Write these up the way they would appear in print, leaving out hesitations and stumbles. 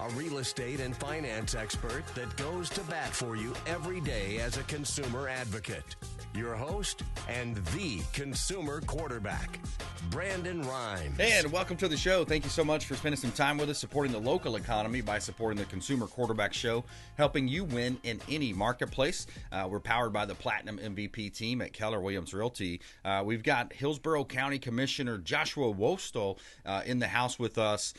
a real estate and finance expert that goes to bat for you every day as a consumer advocate. Your host and the consumer quarterback, Brandon Rhymes. And welcome to the show. Thank you so much for spending some time with us, supporting the local economy by supporting the Consumer Quarterback Show, helping you win in any marketplace. We're powered by the Platinum MVP team at Keller Williams Realty. We've got Hillsborough County Commissioner Joshua Wostal in the house with us.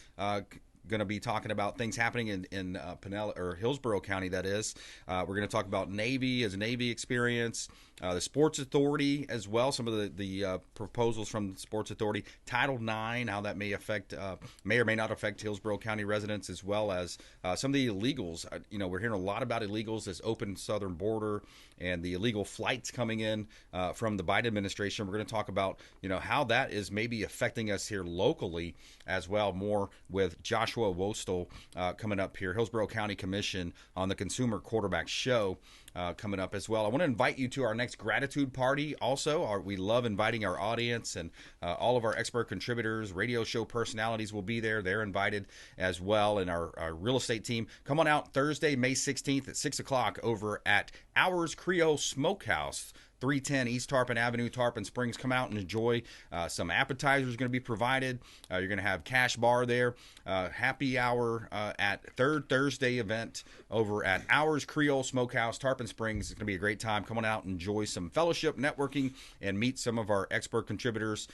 Going to be talking about things happening in Pinellas, or Hillsborough County, that is. We're going to talk about Navy as a Navy experience, the Sports Authority as well, some of the proposals from the Sports Authority, Title IX, how that may or may not affect Hillsborough County residents, as well as some of the illegals. We're hearing a lot about illegals, this open southern border, and the illegal flights coming in from the Biden administration. We're going to talk about how that is maybe affecting us here locally as well, more with Joshua Wostal coming up here, Hillsborough County Commission on the Consumer Quarterback Show coming up as well. I want to invite you to our next gratitude party also. We love inviting our audience, and all of our expert contributors, radio show personalities will be there. They're invited as well, and our real estate team. Come on out Thursday, May 16th at 6 o'clock over at Ours Creole Smokehouse, 310 East Tarpon Avenue, Tarpon Springs. Come out and enjoy. Some appetizers going to be provided. You're going to have cash bar there. Happy hour at third Thursday event over at Ours Creole Smokehouse, Tarpon Springs. It's going to be a great time. Come on out and enjoy some fellowship, networking, and meet some of our expert contributors.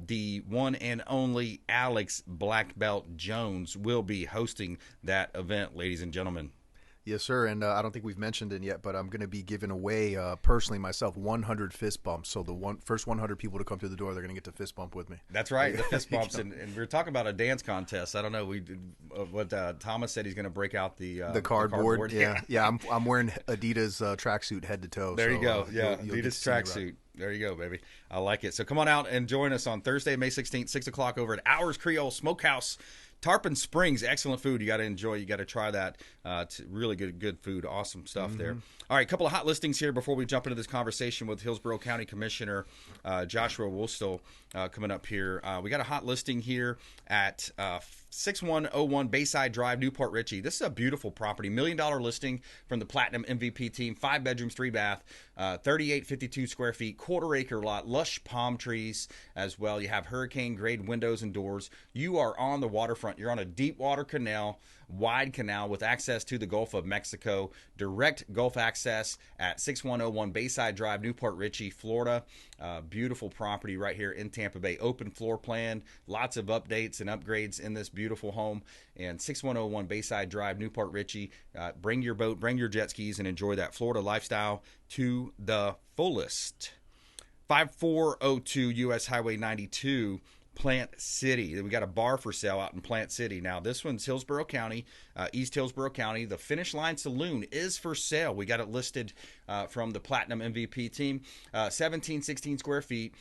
The one and only Alex Black Belt Jones will be hosting that event, ladies and gentlemen. Yes, sir, and I don't think we've mentioned it yet, but I'm going to be giving away, personally myself, 100 fist bumps. So the first 100 people to come through the door, they're going to get to fist bump with me. That's right, the fist bumps. And we were talking about a dance contest. I don't know, what Thomas said he's going to break out the cardboard. Yeah, I'm wearing Adidas tracksuit head to toe. There you go. Yeah, Adidas tracksuit. There you go, baby. I like it. So come on out and join us on Thursday, May 16th, 6 o'clock over at Ours Creole Smokehouse, Tarpon Springs. Excellent food. You got to enjoy. You got to try that. It's really good food. Awesome stuff there. All right, a couple of hot listings here before we jump into this conversation with Hillsborough County Commissioner Joshua Wostal coming up here. We got a hot listing here at 6101 Bayside Drive, Newport Richey. This is a beautiful property. $1 million listing from the Platinum MVP team. 5 bedrooms, 3 bath, 3852 square feet, quarter-acre lot, lush palm trees as well. You have hurricane-grade windows and doors. You are on the waterfront. You're on a deep water canal, wide canal with access to the Gulf of Mexico. Direct Gulf access at 6101 Bayside Drive, Newport Richey, Florida. Beautiful property right here in Tampa Bay. Open floor plan. Lots of updates and upgrades in this beautiful home. And 6101 Bayside Drive, Newport Richey. Bring your boat, bring your jet skis, and enjoy that Florida lifestyle to the fullest. 5402 US Highway 92, Plant City. We got a bar for sale out in Plant City. Now, this one's Hillsborough County, East Hillsborough County. The Finish Line Saloon is for sale. We got it listed from the Platinum MVP team. 1716 square feet.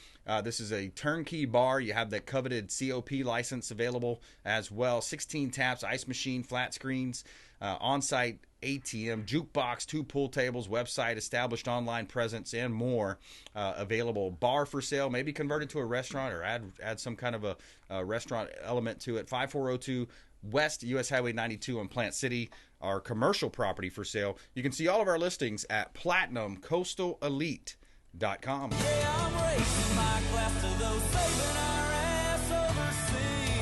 This is a turnkey bar. You have the coveted COP license available as well. 16 taps, ice machine, flat screens, on-site ATM, jukebox, 2 pool tables, website, established online presence, and more available. Bar for sale, maybe converted to a restaurant or add some kind of a restaurant element to it. 5402 West US Highway 92 in Plant City, our commercial property for sale. You can see all of our listings at PlatinumCoastalElite.com.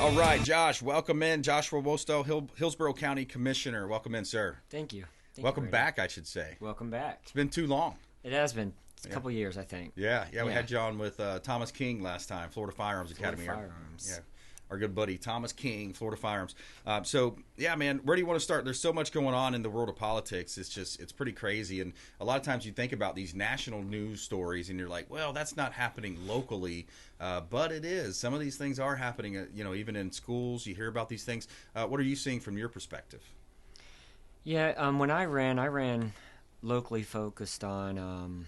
All right, Josh, welcome in. Joshua Wostal, Hillsborough County Commissioner. Welcome in, sir. Thank you. Welcome back, I should say. Welcome back. It's been too long. It has been. It's a couple years, I think. Yeah, we had you on with Thomas King last time, Florida Firearms Academy. Firearms. Our good buddy Thomas King, Florida Firearms. So, yeah, man, where do you want to start? There's so much going on in the world of politics. It's pretty crazy. And a lot of times you think about these national news stories and you're like, well, that's not happening locally. But it is. Some of these things are happening, even in schools. You hear about these things. What are you seeing from your perspective? Yeah, when I ran locally focused on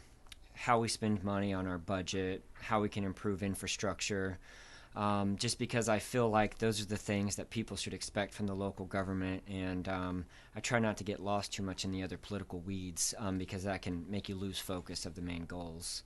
how we spend money on our budget, how we can improve infrastructure, just because I feel like those are the things that people should expect from the local government, and I try not to get lost too much in the other political weeds because that can make you lose focus of the main goals.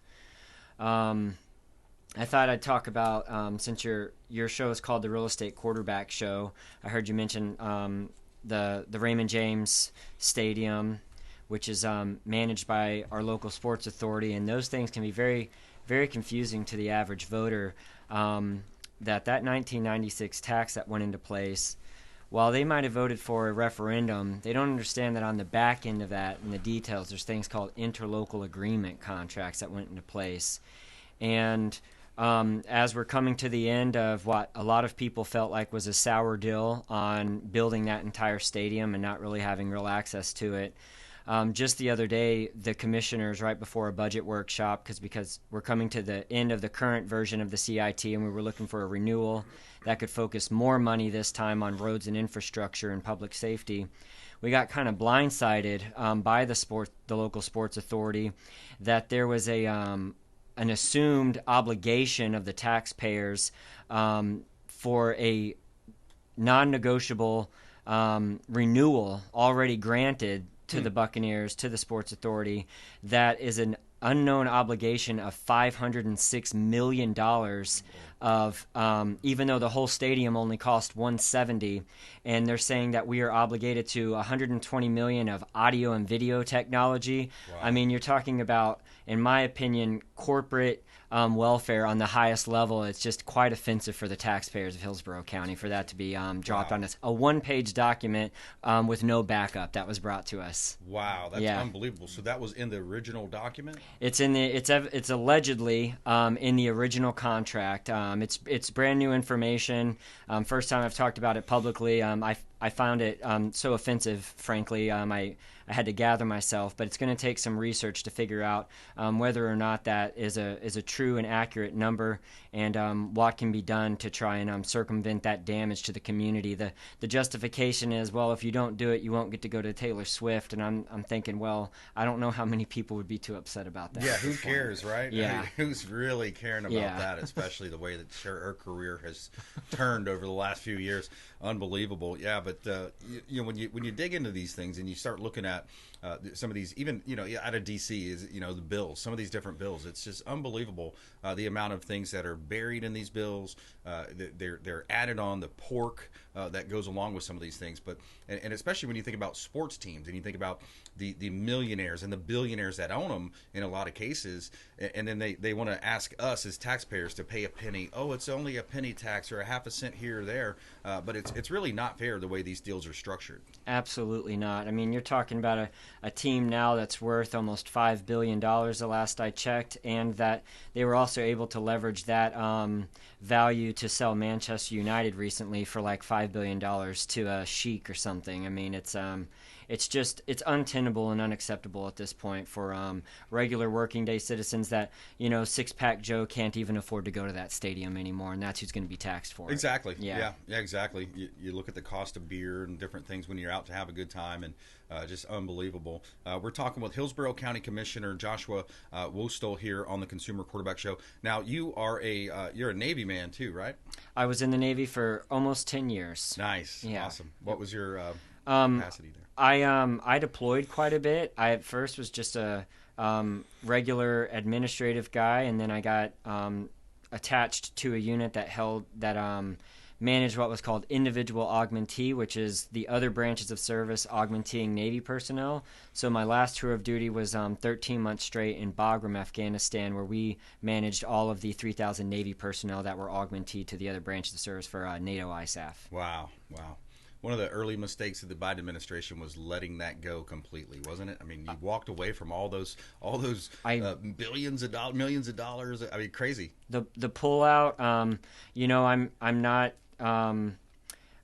I thought I'd talk about, since your show is called the Real Estate Quarterback Show, I heard you mention the Raymond James Stadium, which is managed by our local sports authority, and those things can be very, very confusing to the average voter. That 1996 tax that went into place, while they might have voted for a referendum, they don't understand that on the back end of that, in the details, there's things called interlocal agreement contracts that went into place. And as we're coming to the end of what a lot of people felt like was a sour deal on building that entire stadium and not really having real access to it, just the other day, the commissioners, right before a budget workshop, because we're coming to the end of the current version of the CIT, and we were looking for a renewal that could focus more money this time on roads and infrastructure and public safety, we got kind of blindsided by the local sports authority that there was an assumed obligation of the taxpayers for a non-negotiable renewal already granted to the Buccaneers, to the Sports Authority, that is an unknown obligation of $506 million of, even though the whole stadium only cost $170, and they're saying that we are obligated to $120 million of audio and video technology. Wow. I mean, you're talking about, in my opinion, corporate welfare on the highest level. It's just quite offensive for the taxpayers of Hillsborough County for that to be dropped on us. A one-page document with no backup that was brought to us. Wow, that's unbelievable. So that was in the original document? It's in the it's allegedly in the original contract. It's brand new information. First time I've talked about it publicly. I found it so offensive, frankly. I had to gather myself, but it's going to take some research to figure out whether or not that is a true and accurate number, and what can be done to try and circumvent that damage to the community. The justification is, well, if you don't do it, you won't get to go to Taylor Swift, and I'm thinking, well, I don't know how many people would be too upset about that. Yeah, who cares, right? Yeah. I mean, who's really caring about that, especially the way that her career has turned over the last few years. Unbelievable. Yeah, but when you dig into these things and you start looking at some of these, even out of DC, is the bills, some of these different bills, it's just unbelievable the amount of things that are buried in these bills. They're added on, the pork that goes along with some of these things, but and especially when you think about sports teams and you think about the millionaires and the billionaires that own them in a lot of cases, and then they want to ask us as taxpayers to pay a penny. Oh, it's only a penny tax or a half a cent here or there, but it's really not fair the way these deals are structured. Absolutely not. I mean, you're talking about a team now that's worth almost $5 billion the last I checked, and that they were also able to leverage that value to sell Manchester United recently for like $5 billion to a sheik or something. I mean, it's untenable and unacceptable at this point for regular working day citizens that, six-pack Joe can't even afford to go to that stadium anymore, and that's who's going to be taxed for it. Exactly. Yeah, exactly. You look at the cost of beer and different things when you're out to have a good time, and just unbelievable. We're talking with Hillsborough County Commissioner Joshua Wostal here on the Consumer Quarterback Show. Now, you're a Navy man too, right? I was in the Navy for almost 10 years. Nice. Yeah. Awesome. What was your capacity there? I deployed quite a bit. I at first was just a regular administrative guy, and then I got attached to a unit that managed what was called individual augmentee, which is the other branches of service augmenting Navy personnel. So my last tour of duty was 13 months straight in Bagram, Afghanistan, where we managed all of the 3,000 Navy personnel that were augmentee to the other branches of service for NATO ISAF. Wow. One of the early mistakes of the Biden administration was letting that go completely, wasn't it? I mean, you walked away from all those billions of dollars, millions of dollars. I mean, crazy. The pullout.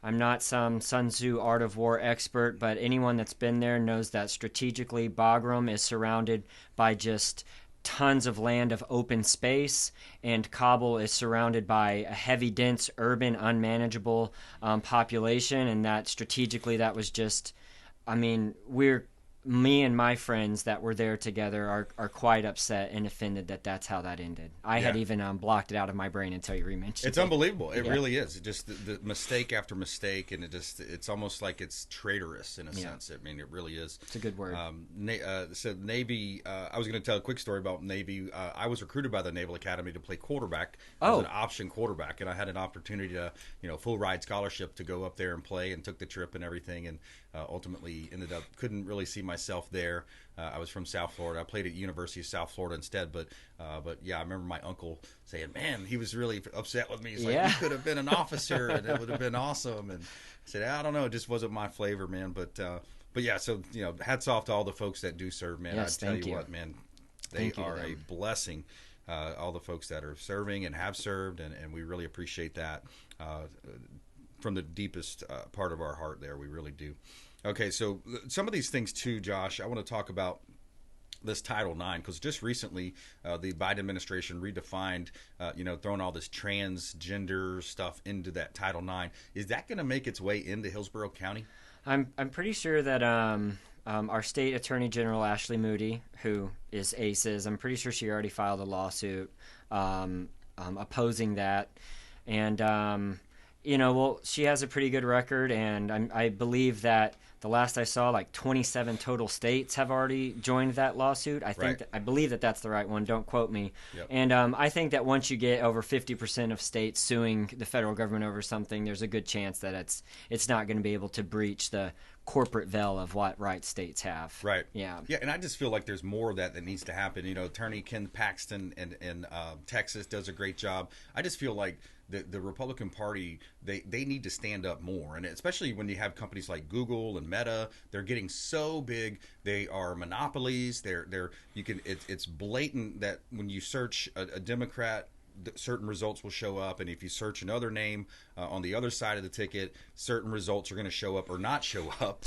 I'm not some Sun Tzu Art of War expert, but anyone that's been there knows that strategically Bagram is surrounded by just tons of land of open space, and Kabul is surrounded by a heavy, dense, urban, unmanageable population, and that strategically that was just, we're me and my friends that were there together are quite upset and offended that that's how that ended. I had even blocked it out of my brain until you re-mentioned It's unbelievable. It really is. Just the mistake after mistake, and it's almost like it's traitorous in a sense. I mean, it really is. It's a good word. So Navy, I was going to tell a quick story about Navy. I was recruited by the Naval Academy to play quarterback. I was an option quarterback, and I had an opportunity to, full ride scholarship to go up there and play, and took the trip and everything, and ultimately ended up couldn't really see myself there. I was from South Florida. I played at University of South Florida instead, but yeah, I remember my uncle saying, "Man, he was really upset with me. He's like, you could have been an officer, and it would have been awesome." And I said, "I don't know, it just wasn't my flavor, man." But yeah, so hats off to all the folks that do serve, man. Yes, I tell you what, man, they are a blessing. All the folks that are serving and have served, and we really appreciate that from the deepest part of our heart. There, we really do. Okay, so some of these things too, Josh, I want to talk about this Title IX, because just recently the Biden administration redefined, throwing all this transgender stuff into that Title IX. Is that going to make its way into Hillsborough County? I'm pretty sure that our state attorney general, Ashley Moody, who is ACES, I'm pretty sure she already filed a lawsuit opposing that. And, she has a pretty good record, and I believe that the last I saw, like 27 total states have already joined that lawsuit. I believe that that's the right one. Don't quote me. Yep. And I think that once you get over 50% of states suing the federal government over something, there's a good chance that it's not going to be able to breach the corporate veil of what rights states have. Right. Yeah. Yeah, and I just feel like there's more of that needs to happen. Attorney Ken Paxton in Texas does a great job. I just feel like the Republican Party, they need to stand up more, and especially when you have companies like Google and Meta, they're getting so big. They are monopolies. It's blatant that when you search a Democrat, certain results will show up, and if you search another name on the other side of the ticket, certain results are going to show up or not show up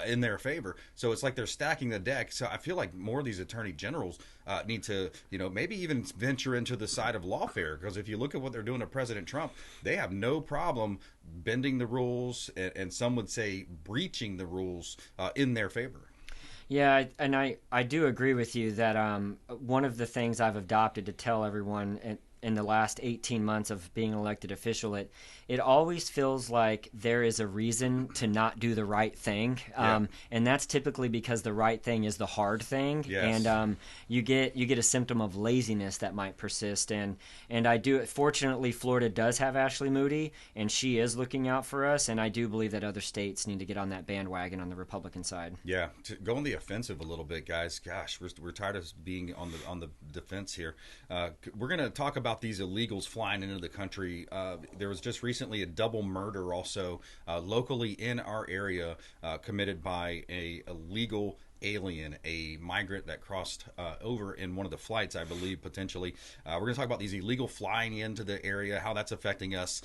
in their favor. So it's like they're stacking the deck. So I feel like more of these attorney generals need to, maybe even venture into the side of lawfare, because if you look at what they're doing to President Trump, they have no problem bending the rules, and some would say breaching the rules in their favor. Yeah, and I do agree with you that one of the things I've adopted to tell everyone in the last 18 months of being an elected official, it always feels like there is a reason to not do the right thing. And that's typically because the right thing is the hard thing. Yes. And you get a symptom of laziness that might persist. And I do, fortunately, Florida does have Ashley Moody, and she is looking out for us. And I do believe that other states need to get on that bandwagon on the Republican side. Yeah, to go on the offensive a little bit, guys. Gosh, we're tired of being on the defense here. We're going to talk about these illegals flying into the country. There was just recently a double murder also locally in our area committed by a illegal alien, a migrant that crossed over in one of the flights, I believe, potentially. We're going to talk about these illegal flying into the area, how that's affecting us,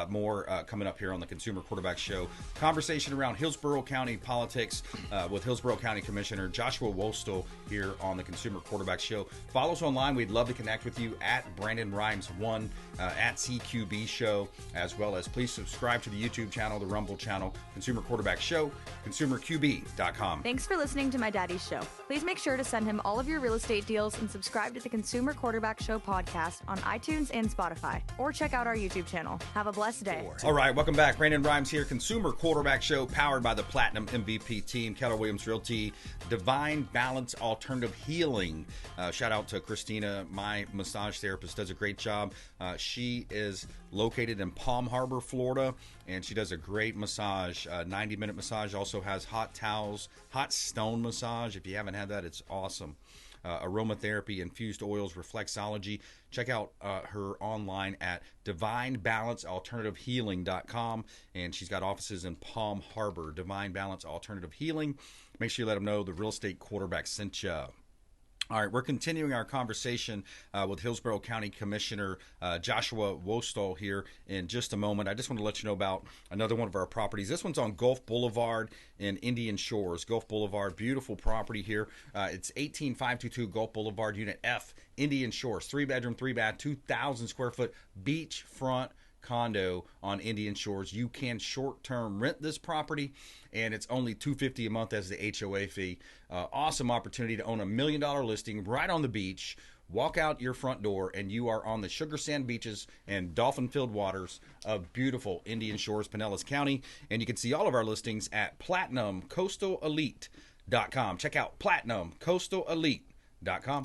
more coming up here on the Consumer Quarterback Show. Conversation around Hillsborough County politics with Hillsborough County Commissioner Joshua Wostal here on the Consumer Quarterback Show. Follow us online. We'd love to connect with you at BrandonRhymes1, at CQB Show, as well as please subscribe to the YouTube channel, the Rumble channel, Consumer Quarterback Show, ConsumerQB.com. Thanks for listening to my daddy's show. Please make sure to send him all of your real estate deals and subscribe to the Consumer Quarterback Show podcast on iTunes and Spotify, or check out our YouTube channel. Have a blessed day. All right, welcome back. Brandon Rhymes here, Consumer Quarterback Show, powered by the Platinum MVP team, Keller Williams Realty, Divine Balance Alternative Healing. Shout out to Christina, my massage therapist, does a great job. She is located in Palm Harbor, Florida, and she does a great massage, 90-minute massage. Also has hot towels, hot stone massage. If you haven't had that, it's awesome. Aromatherapy, infused oils, reflexology. Check out her online at divinebalancealternativehealing.com, and she's got offices in Palm Harbor. Divine Balance Alternative Healing. Make sure you let them know the Real Estate Quarterback sent you. All right, we're continuing our conversation with Hillsborough County Commissioner Joshua Wostal here in just a moment. I just want to let you know about another one of our properties. This one's on Gulf Boulevard in Indian Shores. Gulf Boulevard, beautiful property here. It's 18522 Gulf Boulevard, Unit F, Indian Shores. 3-bedroom, 3-bath, 2,000 square foot beachfront condo on Indian Shores. You can short-term rent this property, and it's only $250 a month as the HOA fee. Awesome opportunity to own $1 million listing right on the beach. Walk out your front door, and you are on the sugar sand beaches and dolphin-filled waters of beautiful Indian Shores, Pinellas County. And you can see all of our listings at PlatinumCoastalElite.com. Check out PlatinumCoastalElite.com.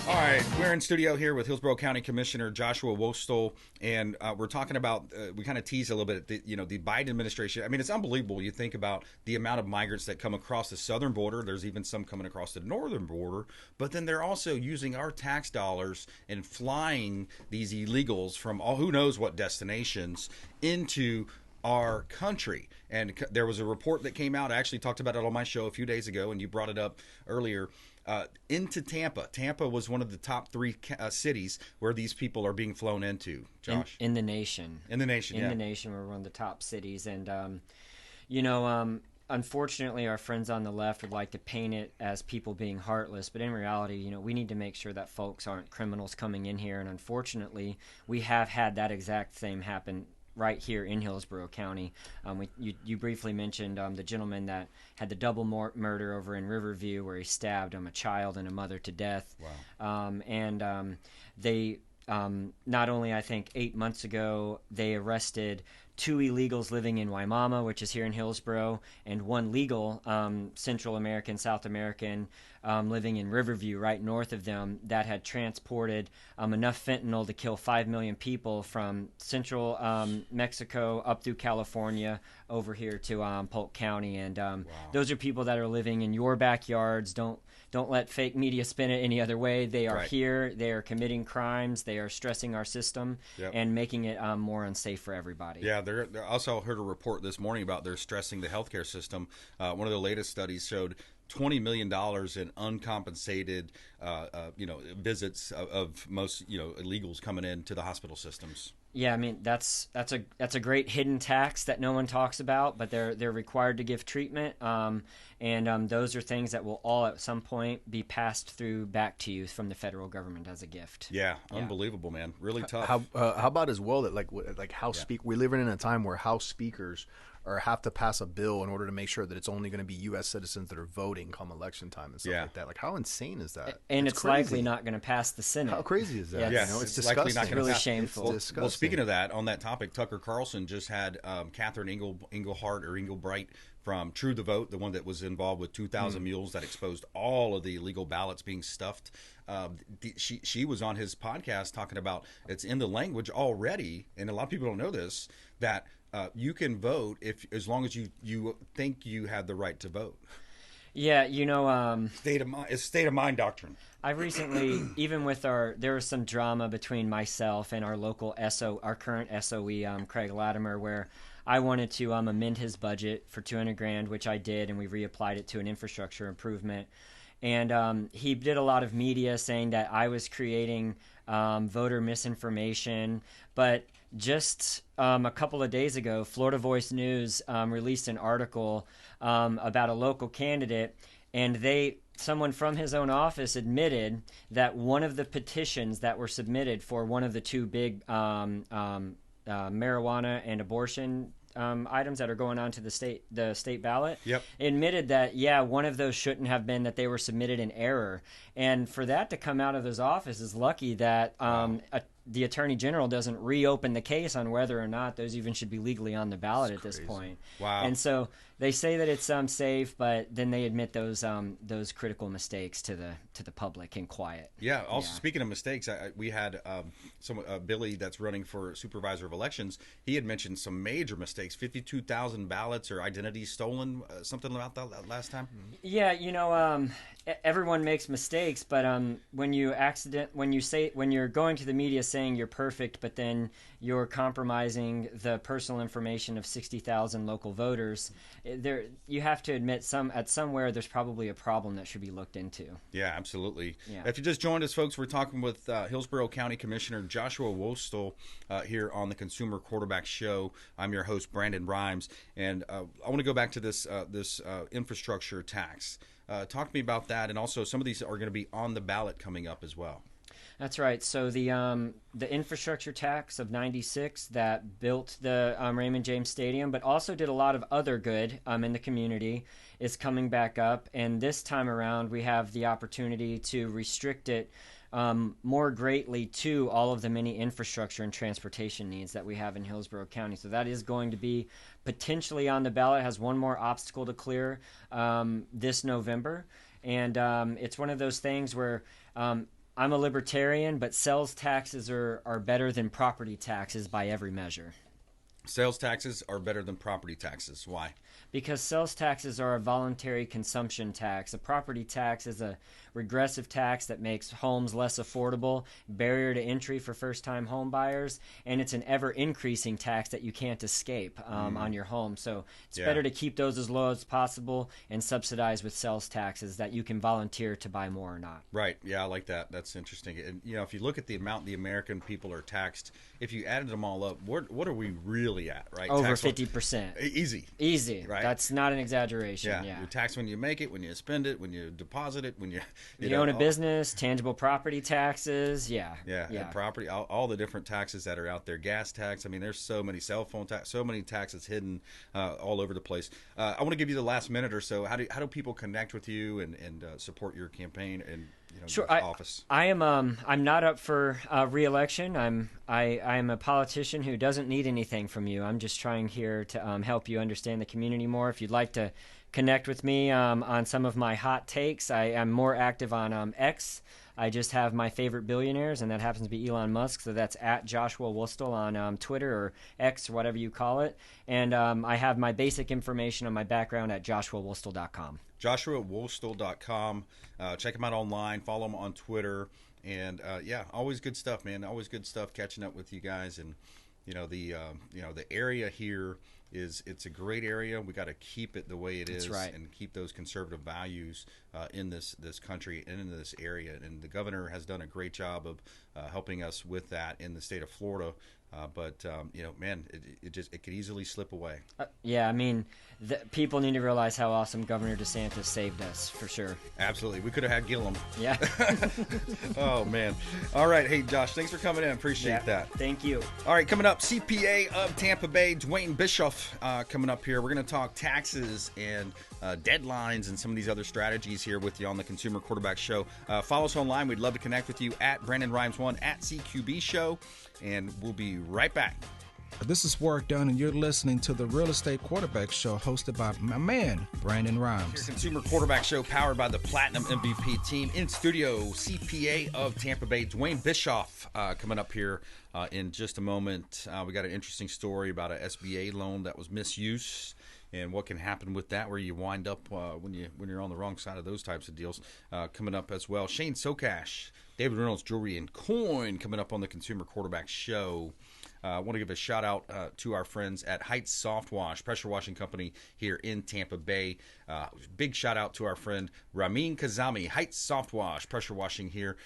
All right, we're in studio here with Hillsborough County Commissioner Joshua Wostal, and we're talking about, we kind of teased a little bit, the Biden administration. I mean, it's unbelievable. You think about the amount of migrants that come across the southern border. There's even some coming across the northern border, but then they're also using our tax dollars and flying these illegals from who knows what destinations into our country. And there was a report that came out. I actually talked about it on my show a few days ago, and you brought it up earlier. Into Tampa. Tampa was one of the top 3 cities where these people are being flown into, Josh. In the nation. In the nation, In the nation, we're one of the top cities. And, unfortunately, our friends on the left would like to paint it as people being heartless. But in reality, we need to make sure that folks aren't criminals coming in here. And unfortunately, we have had that exact same happen right here in Hillsborough County. You briefly mentioned the gentleman that had the double murder over in Riverview, where he stabbed a child and a mother to death. Wow. They not only, I think 8 months ago, they arrested 2 illegals living in Waimama, which is here in Hillsborough, and 1 legal Central American, South American living in Riverview, right north of them, that had transported enough fentanyl to kill 5 million people from central Mexico up through California over here to Polk County. And those are people that are living in your backyards. Don't let fake media spin it any other way. They are here. They are committing crimes. They are stressing our system and making it more unsafe for everybody. Yeah, they're also heard a report this morning about they're stressing the healthcare system. One of the latest studies showed $20 million in uncompensated, visits of most, illegals coming into the hospital systems. Yeah, I mean that's a great hidden tax that no one talks about, but they're required to give treatment, and those are things that will all at some point be passed through back to you from the federal government as a gift. Yeah, unbelievable, man. Really tough. How about as well that like House we're living in a time where House speakers have to pass a bill in order to make sure that it's only going to be U.S. citizens that are voting come election time and stuff like that. Like, how insane is that? And it's likely not going to pass the Senate. How crazy is that? Yes. It's disgusting. Not it's really shameful. It's disgusting. Well, speaking of that, on that topic, Tucker Carlson just had Catherine Engelbrecht from True the Vote, the one that was involved with 2,000 Mules that exposed all of the illegal ballots being stuffed. She was on his podcast talking about it's in the language already, and a lot of people don't know this, that you can vote as long as you think you have the right to vote. Yeah, It's state of mind doctrine. I recently, even with there was some drama between myself and our local our current SOE, Craig Latimer, where I wanted to amend his budget for $200,000, which I did, and we reapplied it to an infrastructure improvement. And he did a lot of media saying that I was creating voter misinformation. But just a couple of days ago, Florida Voice News released an article about a local candidate, and someone from his own office admitted that one of the petitions that were submitted for one of the 2 big marijuana and abortion items that are going on to the state ballot, admitted that one of those shouldn't have been, that they were submitted in error. And for that to come out of his office is lucky that the Attorney General doesn't reopen the case on whether or not those even should be legally on the ballot at this point. Wow. And so they say that it's safe, but then they admit those critical mistakes to the public in quiet. Yeah. Also, speaking of mistakes, we had Billy that's running for supervisor of elections. He had mentioned some major mistakes: 52,000 ballots or identities stolen. Something about that last time. Yeah, everyone makes mistakes, but when you're going to the media saying you're perfect, but then you're compromising the personal information of 60,000 local voters, you have to admit somewhere there's probably a problem that should be looked into. Yeah, absolutely. Yeah. If you just joined us, folks, we're talking with Hillsborough County Commissioner Joshua Wostal here on the Consumer Quarterback Show. I'm your host, Brandon Rhymes, and I want to go back to this infrastructure tax. Talk to me about that, and also some of these are going to be on the ballot coming up as well. That's right. So the infrastructure tax of '96 that built the Raymond James Stadium, but also did a lot of other good in the community, is coming back up. And this time around, we have the opportunity to restrict it more greatly to all of the many infrastructure and transportation needs that we have in Hillsborough County. So that is going to be potentially on the ballot. It has one more obstacle to clear this November. And it's one of those things where I'm a libertarian, but sales taxes are better than property taxes by every measure. Sales taxes are better than property taxes. Why? Because sales taxes are a voluntary consumption tax. A property tax is a regressive tax that makes homes less affordable, barrier to entry for first-time home buyers, and it's an ever-increasing tax that you can't escape on your home. So it's better to keep those as low as possible and subsidize with sales taxes that you can volunteer to buy more or not. Right. Yeah, I like that. That's interesting. And, if you look at the amount the American people are taxed, if you added them all up, what are we really at, right? Over 50%. Easy. Right. That's not an exaggeration. Yeah. You're taxed when you make it, when you spend it, when you deposit it, when you own a business, tangible property taxes. Yeah. And property, all the different taxes that are out there. Gas tax. I mean, there's so many cell phone tax, so many taxes hidden all over the place. I want to give you the last minute or so. How do people connect with you and support your campaign and sure. office? I am. I'm not up for re-election. I'm a politician who doesn't need anything from you. I'm just trying here to help you understand the community more. If you'd like to connect with me on some of my hot takes, I am more active on X. I just have my favorite billionaires, and that happens to be Elon Musk. So that's at Joshua Wostal on Twitter or X or whatever you call it. And I have my basic information on my background at joshuawostal.com. joshuawostal.com. Check him out online. Follow him on Twitter. And always good stuff, man. Always good stuff catching up with you guys. And the area here it's a great area. We got to keep it the way it is, right, and keep those conservative values in this country and in this area. And the governor has done a great job of helping us with that in the state of Florida. But it could easily slip away. I mean, people need to realize how awesome Governor DeSantis saved us, for sure. Absolutely. We could have had Gillum. Yeah. Oh, man. All right. Hey, Josh, thanks for coming in. Appreciate that. Thank you. All right, coming up, CPA of Tampa Bay, Duane Bishoff coming up here. We're going to talk taxes and deadlines and some of these other strategies here with you on the Consumer Quarterback Show. Follow us online. We'd love to connect with you at brandonRhymes1 at CQB Show. And we'll be right back. This is Work Done, and you're listening to the Real Estate Quarterback Show hosted by my man, Brandon Rhymes. Consumer Quarterback Show powered by the Platinum MVP team. In studio, CPA of Tampa Bay, Duane Bishoff, coming up here in just a moment. We got an interesting story about an SBA loan that was misused and what can happen with that, where you wind up when you're on the wrong side of those types of deals, coming up as well. Shane Socash, David Reynolds Jewelry and Coin coming up on the Consumer Quarterback Show. I want to give a shout out to our friends at Heights Soft Wash, pressure washing company here in Tampa Bay. Big shout out to our friend Ramin Kazami, Heights Soft Wash, pressure washing here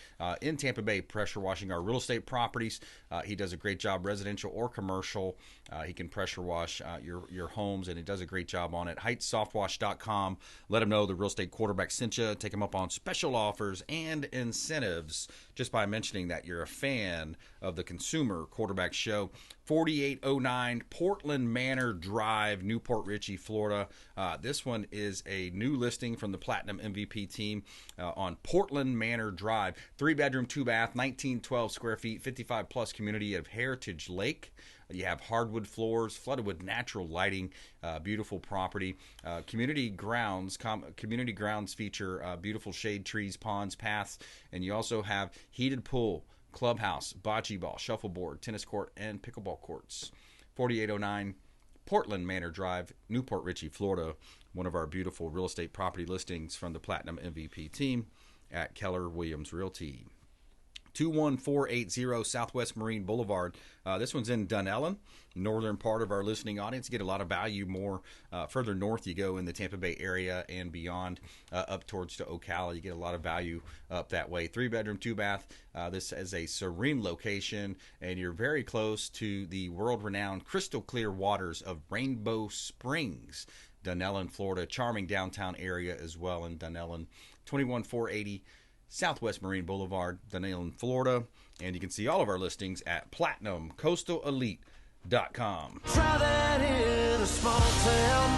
in Tampa Bay, pressure washing our real estate properties. He does a great job, residential or commercial. He can pressure wash your homes, and he does a great job on it. HeightsSoftWash.com. Let him know the Real Estate Quarterback sent you. Take him up on special offers and incentives just by mentioning that you're a fan of the Consumer Quarterback Show. 4809 Portland Manor Drive, Newport Richey, Florida. This one is a new listing from the Platinum MVP team on Portland Manor Drive. 3-bedroom, 2-bath, 1912 square feet, 55-plus community of Heritage Lake. You have hardwood floors, flooded with natural lighting, beautiful property. Community grounds feature beautiful shade trees, ponds, paths, and you also have heated pool, clubhouse, bocce ball, shuffleboard, tennis court, and pickleball courts. 4809 Portland Manor Drive, Newport Richey, Florida. One of our beautiful real estate property listings from the Platinum MVP team at Keller Williams Realty. 21480 Southwest Marine Boulevard. This one's in Dunellen, northern part of our listening audience. You get a lot of value more further north you go in the Tampa Bay area and beyond, up towards to Ocala. You get a lot of value up that way. 3-bedroom, 2-bath. This is a serene location, and you're very close to the world-renowned crystal clear waters of Rainbow Springs. Dunellen, Florida. Charming downtown area as well in Dunellen. 21480 Southwest Marine Boulevard, Dunellen, Florida. And you can see all of our listings at PlatinumCoastalElite.com. Try that in a small town.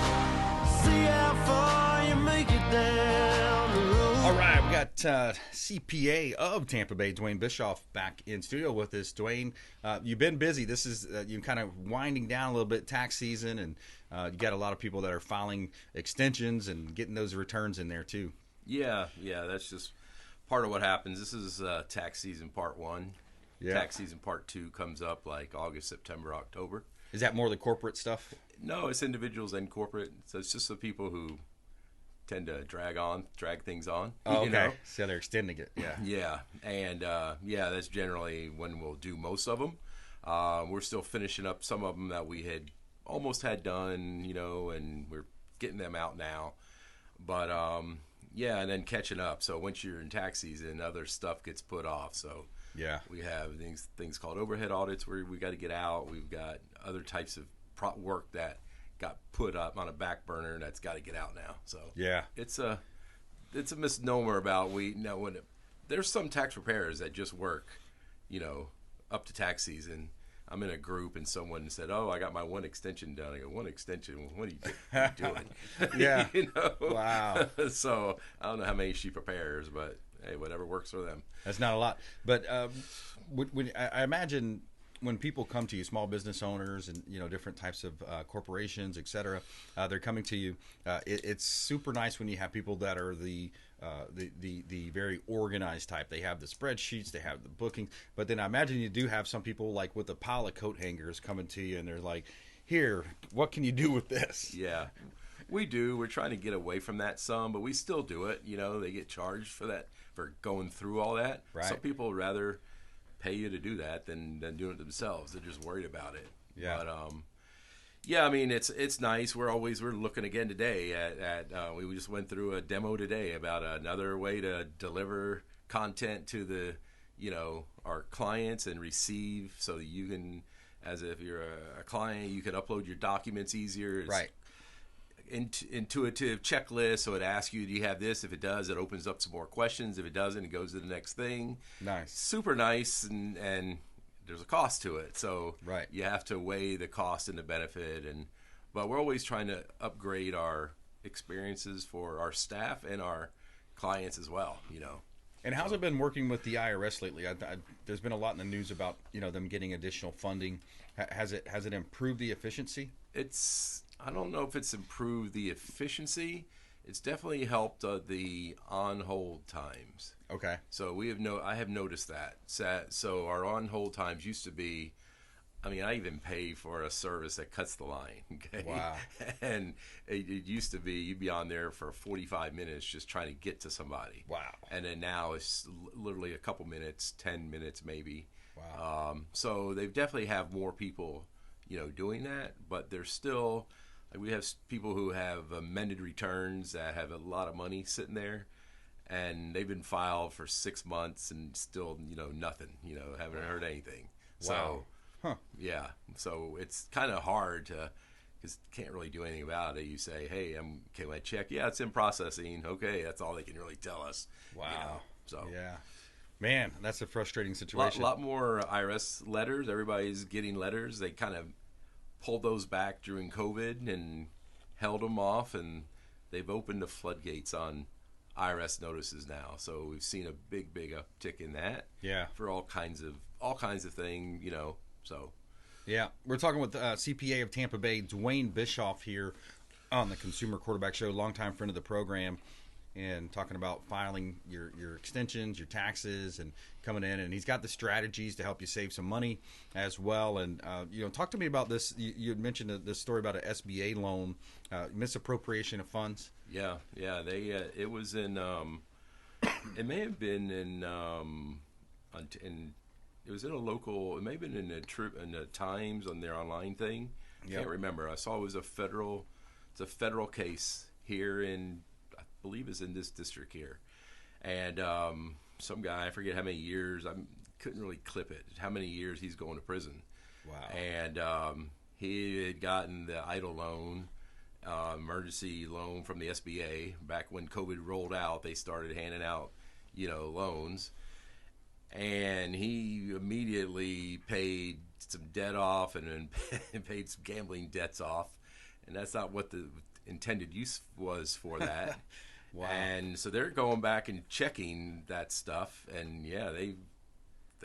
See how far you make it down the road. All right, we got CPA of Tampa Bay, Duane Bishoff, back in studio with us. Duane, you've been busy. This is you kind of winding down a little bit, tax season, and you got a lot of people that are filing extensions and getting those returns in there too. Yeah, that's just part of what happens. This is tax season part 1. Yeah. Tax season part 2 comes up like August, September, October. Is that more the corporate stuff? No, it's individuals and corporate. So it's just the people who tend to drag things on. Oh, okay. You know? So they're extending it. Yeah. Yeah, and that's generally when we'll do most of them. We're still finishing up some of them that we had almost had done, and we're getting them out now. But and then catching up. So once you're in tax season, other stuff gets put off. So Yeah. we have things called overhead audits where we got to get out. We've got other types of work that got put up on a back burner that's got to get out now. So Yeah. it's a misnomer about there's some tax preparers that just work, up to tax season. I'm in a group and someone said, "Oh, I got my one extension done." I go, "One extension? What are you doing?" Yeah. Wow. So I don't know how many she prepares, but hey, whatever works for them. That's not a lot. But I imagine when people come to you, small business owners and different types of corporations, et cetera, they're coming to you. It's super nice when you have people that are the very organized type. They have the spreadsheets, they have the booking. But then I imagine you do have some people like with a pile of coat hangers coming to you, and they're like, "Here, what can you do with this?" Yeah. We do. We're trying to get away from that some, but we still do it. They get charged for that, for going through all that. Right. Some people would rather pay you to do that than doing it themselves. They're just worried about it. Yeah. But I mean, it's nice. We're looking again today at we just went through a demo today about another way to deliver content to the our clients and receive, so that you can, as if you're a client, you can upload your documents easier. It's Right. Intuitive checklist, so it asks you, do you have this? If it does, it opens up some more questions. If it doesn't, it goes to the next thing. Nice. Super nice, and there's a cost to it, so Right. you have to weigh the cost and the benefit. But we're always trying to upgrade our experiences for our staff and our clients as well. And how's it been working with the IRS lately? There's been a lot in the news about them getting additional funding. Has it improved the efficiency? I don't know if it's improved the efficiency. It's definitely helped the on-hold times. Okay. So I have noticed that. So our on-hold times used to be, I even pay for a service that cuts the line. Okay. Wow. And it used to be you'd be on there for 45 minutes just trying to get to somebody. Wow. And then now it's literally a couple minutes, 10 minutes maybe. Wow. So they definitely have more people, doing that, but there's still, we have people who have amended returns that have a lot of money sitting there, and they've been filed for 6 months and still, nothing, haven't heard anything. Wow. So, yeah. So it's kind of hard because can't really do anything about it. You say, "Hey, can I check?" Yeah, it's in processing. Okay, that's all they can really tell us. Wow. So yeah. Man, that's a frustrating a situation. lot more IRS letters. Everybody's getting letters. They kind of pulled those back during COVID and held them off, and they've opened the floodgates on IRS notices now. So we've seen a big uptick in that. Yeah. For all kinds of things, So Yeah, we're talking with CPA of Tampa Bay, Duane Bishoff, here on the Consumer Quarterback Show, longtime friend of the program, and talking about filing your extensions, your taxes, and coming in. And he's got the strategies to help you save some money as well. And talk to me about this. You had mentioned this story about an SBA loan, misappropriation of funds. Yeah. They it was in it may have been in it was in a local. It may have been in the Times on their online thing. I can't remember. I saw it was a federal case here in, I believe it's in this district here, and some guy, I forget how many years. I couldn't really clip it. How many years he's going to prison? Wow. And he had gotten the EIDL loan, emergency loan from the SBA. Back when COVID rolled out, they started handing out, loans. And he immediately paid some debt off and then paid some gambling debts off. And that's not what the intended use was for that. Wow. And so they're going back and checking that stuff. And yeah,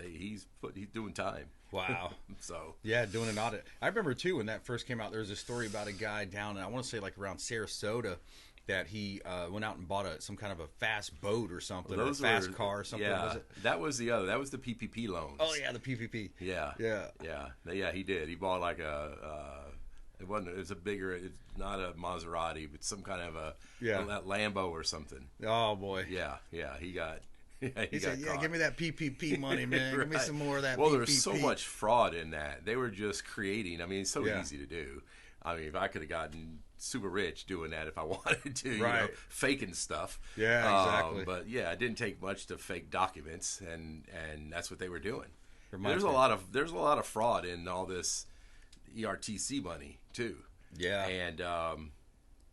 he's doing time. Wow. So yeah, doing an audit. I remember too when that first came out. There was a story about a guy down, I want to say like around Sarasota, that he went out and bought some kind of a fast boat or something, or a fast car or something. Yeah, was it? That was the other. That was the PPP loans. Oh yeah, the PPP. Yeah. He did. He bought like it was a bigger. It's not a Maserati, but some kind of a Lambo or something. Oh boy. Yeah. He got. He said, "Yeah, give me that PPP money, man. Right. Give me some more of that." Well, PPP. there's so much fraud in that. They were just creating. I mean, it's so easy to do. I mean, if I could have gotten super rich doing that if I wanted to, right. Faking stuff. Yeah, exactly. But yeah, it didn't take much to fake documents, and that's what they were doing. There's a lot of fraud in all this ERTC money too. Yeah, and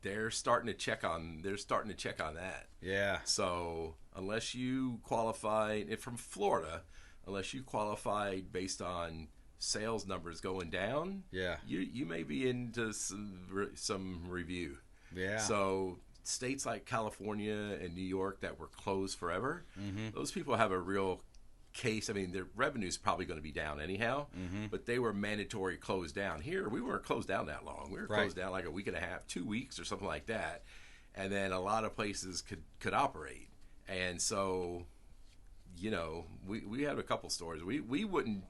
they're starting to check on that. Yeah. So unless you qualify from Florida, unless you qualified based on sales numbers going down, you may be into some review. Yeah. So states like California and New York that were closed forever, those people have a real case. I mean, their revenue's probably going to be down anyhow, but they were mandatory closed down. Here, we weren't closed down that long. We were closed down like a week and a half, 2 weeks or something like that. And then a lot of places could operate. And so, we had a couple stores. We wouldn't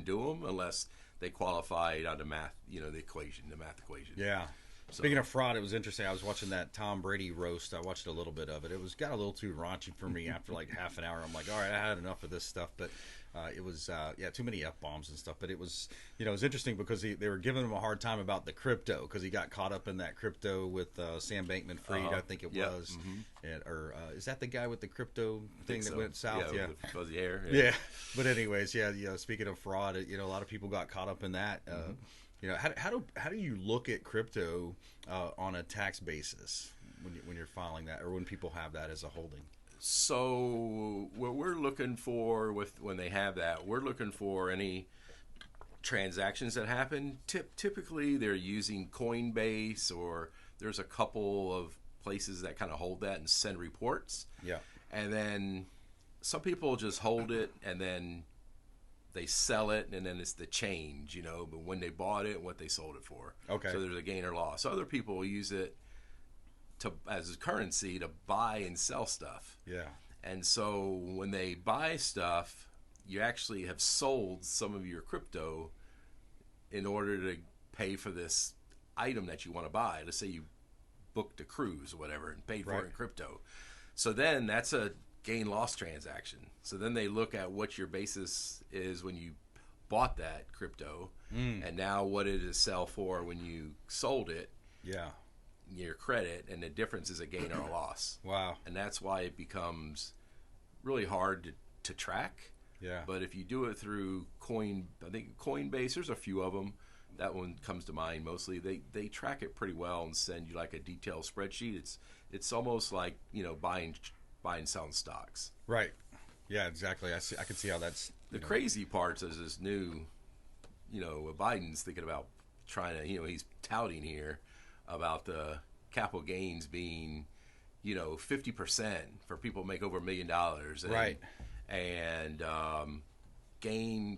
do them unless they qualified on the math, the math equation. Yeah. Speaking of fraud, it was interesting. I was watching that Tom Brady roast. I watched a little bit of it. It got a little too raunchy for me after like half an hour. I'm like, all right, I had enough of this stuff. But it was, too many F-bombs and stuff. But it was, it was interesting because they were giving him a hard time about the crypto because he got caught up in that crypto with Sam Bankman-Fried, I think it was. And, is that the guy with the crypto thing that went south? Yeah, with the fuzzy hair. Yeah. But anyways, speaking of fraud, a lot of people got caught up in that. How do you look at crypto on a tax basis when you're filing that, or when people have that as a holding? So what we're looking for when they have that, we're looking for any transactions that happen. Typically, they're using Coinbase, or there's a couple of places that kind of hold that and send reports. Yeah, and then some people just hold it and then they sell it, and then it's the change, but when they bought it and what they sold it for. Okay. So there's a gain or loss. Other people use it as a currency to buy and sell stuff. Yeah. And so when they buy stuff, you actually have sold some of your crypto in order to pay for this item that you want to buy. Let's say you booked a cruise or whatever and paid for it in crypto. So then that's a gain-loss transaction. So then they look at what your basis is when you bought that crypto, and now what it is sell for when you sold it. Yeah. Your credit, and the difference is a gain or a loss. Wow. And that's why it becomes really hard to track. Yeah. But if you do it through I think Coinbase, there's a few of them. That one comes to mind mostly. They track it pretty well and send you like a detailed spreadsheet. It's almost like buying selling stocks. Right. Yeah, exactly. I can see how that's the crazy parts is this new, Biden's thinking about trying to, he's touting here about the capital gains being, 50% for people who make over $1 million. Right. And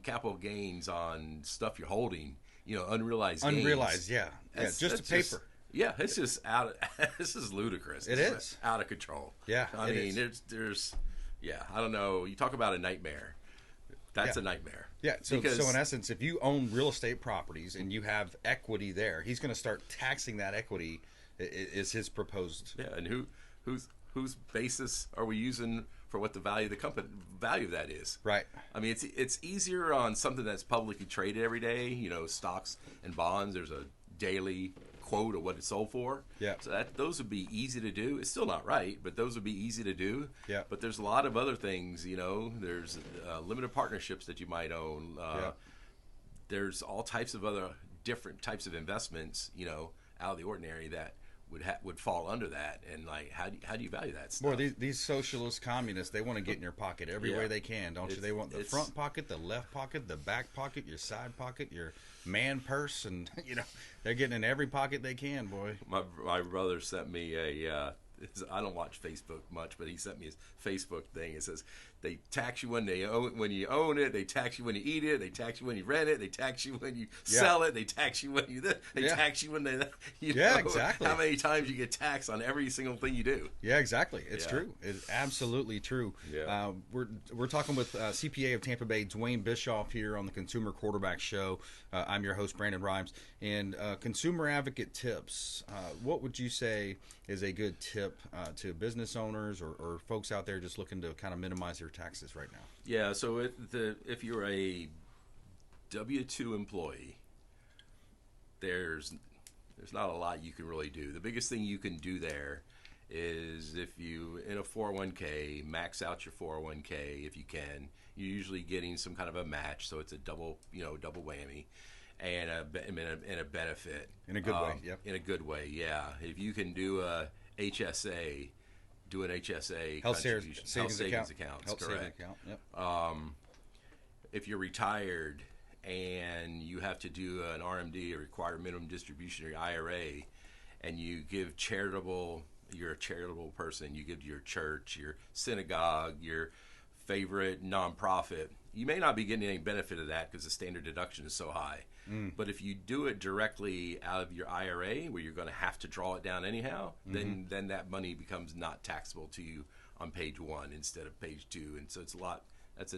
capital gains on stuff you're holding, unrealized gains. Unrealized, yeah. Just a paper. It's just this is ludicrous. It's out of control. Yeah. I mean, there's I don't know. You talk about a nightmare. That's a nightmare. Yeah. So in essence, if you own real estate properties and you have equity there, he's going to start taxing that equity. Is his proposed? Yeah. And whose basis are we using for what the value of that is? Right. I mean, it's easier on something that's publicly traded every day. Stocks and bonds. There's a daily quote of what it's sold for. Yeah. So those would be easy to do. It's still not right, but those would be easy to do. Yeah. But there's a lot of other things, there's limited partnerships that you might own. There's all types of other different types of investments, out of the ordinary that would fall under that. And like, how do you value that stuff? Boy, these socialist communists, they want to get in your pocket every way they can, don't you? They want the front pocket, the left pocket, the back pocket, your side pocket, your man purse, and they're getting in every pocket they can, boy. My brother sent me I don't watch Facebook much, but he sent me his Facebook thing. It says they tax you when you own it, they tax you when you eat it, they tax you when you rent it, they tax you when you sell it, they tax you when you tax you when they exactly. How many times you get taxed on every single thing you do? Yeah, exactly. It's true. It's absolutely true. Yeah. We're talking with CPA of Tampa Bay, Duane Bishoff, here on the Consumer Quarterback Show. I'm your host, Brandon Rhymes. And consumer advocate tips. What would you say is a good tip to business owners or folks out there just looking to kind of minimize their taxes right now? Yeah, so if you're a W-2 employee, there's not a lot you can really do. The biggest thing you can do there is if you, in a 401k, max out your 401k if you can. You're usually getting some kind of a match, so it's a double whammy. And a benefit. In a good way, yep. In a good way, yeah. If you can do a HSA, do an HSA Health savings account. Health Correct. Savings account, yep. If you're retired and you have to do an RMD, a required minimum distribution, or your IRA, and you give you're a charitable person, you give to your church, your synagogue, your favorite nonprofit, you may not be getting any benefit of that because the standard deduction is so high. But if you do it directly out of your IRA, where you're going to have to draw it down anyhow, then that money becomes not taxable to you on page 1 instead of page 2, and so it's a lot. That's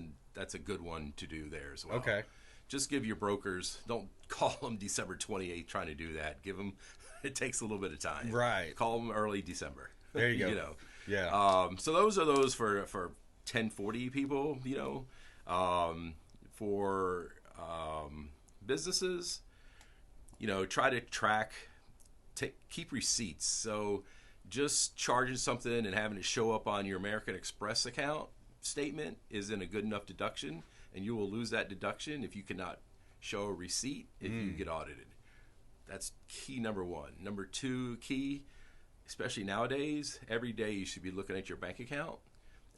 a good one to do there as well. Okay. Just give your brokers. Don't call them December 28th trying to do that. Give them. It takes a little bit of time. Right. Call them early December. There you go. You know. Yeah. So those are for 1040 people. For businesses, try to keep receipts. So just charging something and having it show up on your American Express account statement isn't a good enough deduction, and you will lose that deduction if you cannot show a receipt if you get audited. That's key number 1. Number 2 key, especially nowadays, every day you should be looking at your bank account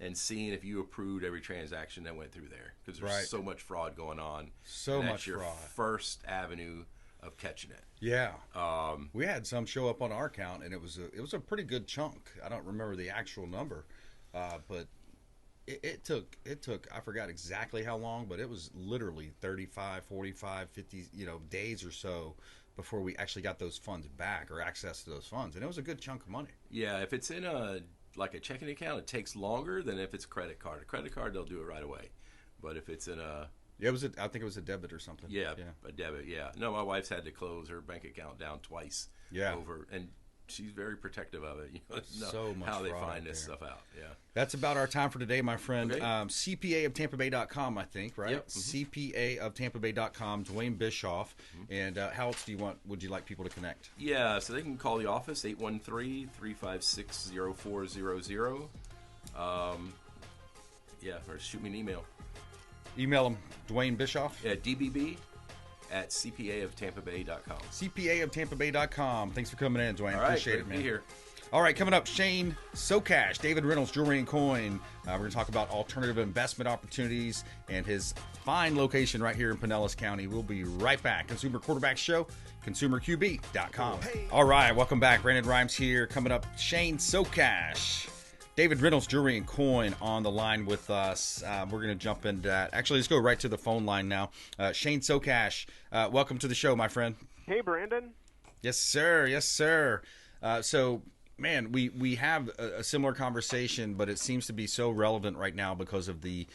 and seeing if you approved every transaction that went through there, because there's so much fraud going on. That's your first avenue of catching it. Yeah. We had some show up on our account, and it was a pretty good chunk. I don't remember the actual number, but it took I forgot exactly how long, but it was literally 35, 45, 50 days or so before we actually got those funds back or access to those funds, and it was a good chunk of money. Yeah, if it's in a checking account, it takes longer than if it's a credit card. A credit card, they'll do it right away. But if it's in a... Yeah, I think it was a debit or something. Yeah, a debit, yeah. No, my wife's had to close her bank account down twice. Yeah. And she's very protective of it. So much how they fraud find this there. stuff out. Yeah. That's about our time for today, my friend. Okay. CPA of TampaBay.com, I think, right? Yep. CPA of TampaBay.com, Duane Bischoff. And how else would you like people to connect? Yeah, so they can call the office, 813-356-0400. Or shoot me an email. Email them, Duane Bischoff. Yeah, DBB@CPAofTampaBay.com. CPAofTampaBay.com. Thanks for coming in, Duane. All right, Appreciate it, man. Great to be here. All right, coming up, Shane Socash, David Reynolds, Jewelry and Coin. We're going to talk about alternative investment opportunities and his fine location right here in Pinellas County. We'll be right back. Consumer Quarterback Show, ConsumerQB.com. All right, welcome back. Brandon Rhymes here. Coming up, Shane Socash, David Reynolds, Jewelry and Coin on the line with us. We're going to jump into that. Actually, let's go right to the phone line now. Shane Socash, welcome to the show, my friend. Hey, Brandon. Yes, sir. Yes, sir. So, man, we have a similar conversation, but it seems to be so relevant right now because of the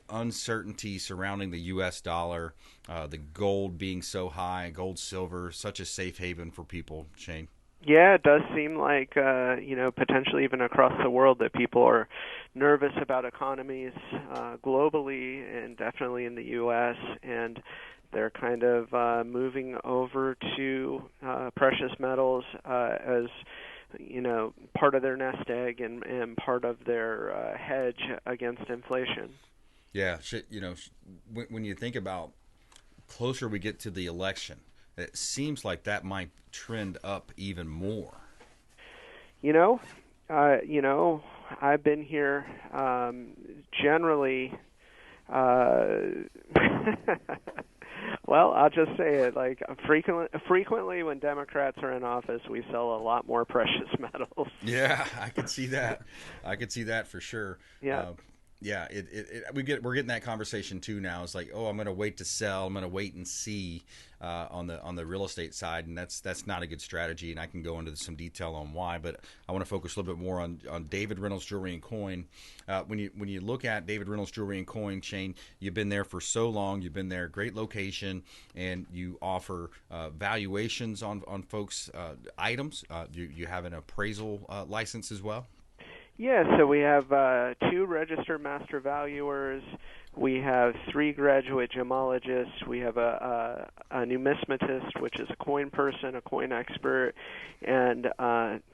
uncertainty surrounding the U.S. dollar, the gold being so high, gold, silver, such a safe haven for people, Shane. Yeah, it does seem like, potentially even across the world that people are nervous about economies globally and definitely in the U.S., and they're kind of moving over to precious metals as part of their nest egg and part of their hedge against inflation. Yeah, when you think about closer we get to the election, it seems like that might trend up even more. I've been here generally. Well, I'll just say it. Like frequently, when Democrats are in office, we sell a lot more precious metals. Yeah, I could see that. I could see that for sure. Yeah. We're getting that conversation too now. It's like, I'm going to wait to sell. I'm going to wait and see on the real estate side, and that's not a good strategy. And I can go into some detail on why, but I want to focus a little bit more on David Reynolds Jewelry and Coin. When you look at David Reynolds Jewelry and Coin, Shane, you've been there for so long. You've been there, great location, and you offer valuations on folks' items. You have an appraisal license as well. Yeah, so we have 2 registered master valuers. We have 3 graduate gemologists. We have a numismatist, which is a coin person, a coin expert. And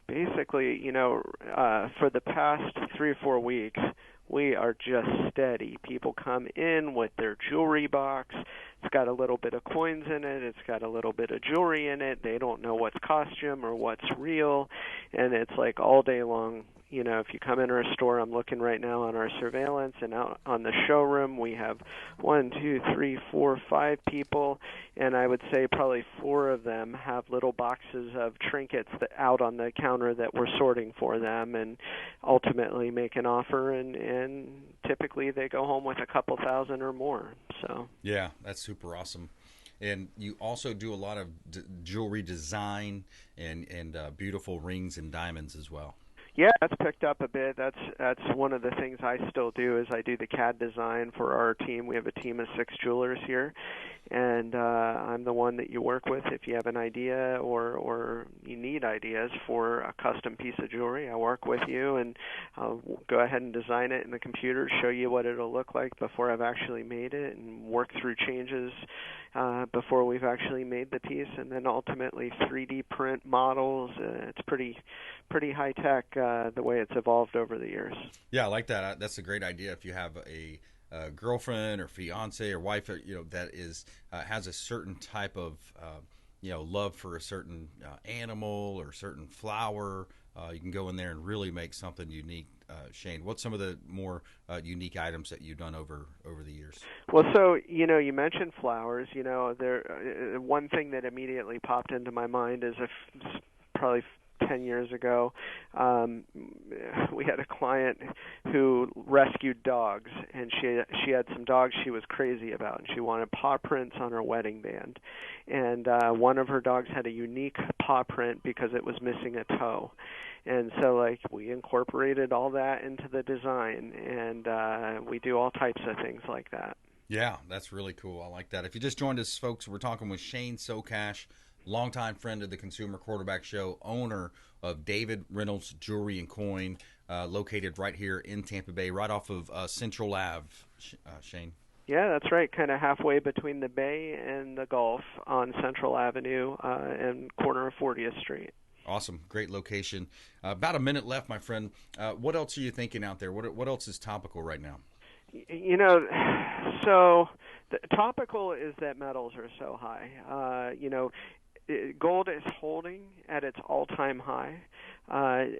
basically, for the past 3 or 4 weeks, we are just steady. People come in with their jewelry box. It's got a little bit of coins in it. It's got a little bit of jewelry in it. They don't know what's costume or what's real. And it's like all day long. If you come in our store, I'm looking right now on our surveillance, and out on the showroom, we have 1, 2, 3, 4, 5 people, and I would say probably 4 of them have little boxes of trinkets out on the counter that we're sorting for them, and ultimately make an offer, and typically they go home with a couple thousand or more. So yeah, that's super awesome. And you also do a lot of jewelry design and beautiful rings and diamonds as well. Yeah, that's picked up a bit. That's one of the things I still do is I do the CAD design for our team. We have a team of 6 jewelers here, and I'm the one that you work with if you have an idea or you need ideas for a custom piece of jewelry. I work with you, and I'll go ahead and design it in the computer, show you what it'll look like before I've actually made it, and work through changes before we've actually made the piece, and then ultimately 3D print models. It's pretty high tech the way it's evolved over the years. Yeah, I like that. That's a great idea. If you have a girlfriend or fiance or wife, that is has a certain type of love for a certain animal or certain flower, you can go in there and really make something unique. Shane, what's some of the more unique items that you've done over the years? Well, so you mentioned flowers. There one thing that immediately popped into my mind is probably 10 years ago, we had a client who rescued dogs, and she had some dogs she was crazy about, and she wanted paw prints on her wedding band. And one of her dogs had a unique paw print because it was missing a toe. And so, we incorporated all that into the design, and we do all types of things like that. Yeah, that's really cool. I like that. If you just joined us, folks, we're talking with Shane Socash, longtime friend of the Consumer Quarterback Show, owner of David Reynolds Jewelry and Coin, located right here in Tampa Bay, right off of Central Ave, Shane. Yeah, that's right, kind of halfway between the Bay and the Gulf on Central Avenue and corner of 40th Street. Awesome. Great location. About a minute left, my friend. What else are you thinking out there? What else is topical right now? So the topical is that metals are so high. Gold is holding at its all-time high.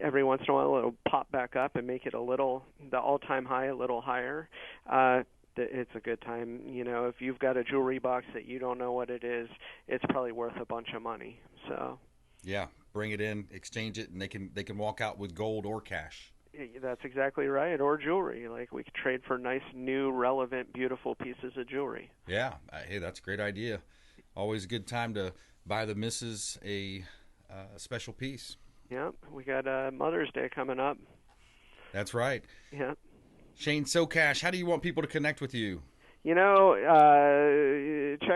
Every once in a while, it'll pop back up and make it the all-time high a little higher. It's a good time. If you've got a jewelry box that you don't know what it is, it's probably worth a bunch of money. So yeah, bring it in, exchange it, and they can walk out with gold or cash. That's exactly right, or jewelry. We could trade for nice, new, relevant, beautiful pieces of jewelry. Yeah, hey, that's a great idea. Always a good time to buy the missus a special piece. Yeah, we got Mother's Day coming up. That's right. Yeah. Shane Socash, how do you want people to connect with you? Check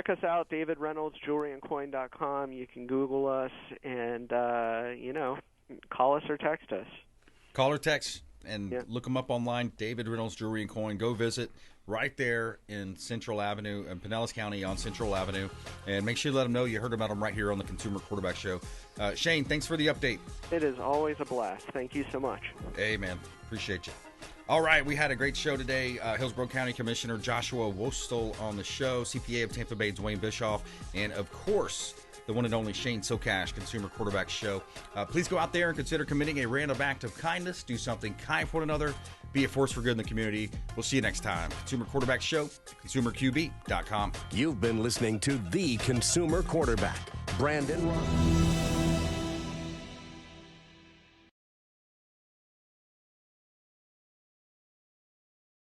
us out, DavidReynoldsJewelryandCoin.com. You can Google us and, call us or text us. Call or text and look them up online, David Reynolds Jewelry and Coin. Go visit right there in Central Avenue, in Pinellas County on Central Avenue. And make sure you let them know you heard about them right here on the Consumer Quarterback Show. Shane, thanks for the update. It is always a blast. Thank you so much. Hey, man. Appreciate you. All right, we had a great show today. Hillsborough County Commissioner Joshua Wostal on the show, CPA of Tampa Bay, Duane Bishoff, and, of course, the one and only Shane Socash, Consumer Quarterback Show. Please go out there and consider committing a random act of kindness. Do something kind for one another. Be a force for good in the community. We'll see you next time. Consumer Quarterback Show, consumerqb.com. You've been listening to The Consumer Quarterback, Brandon Rhymes.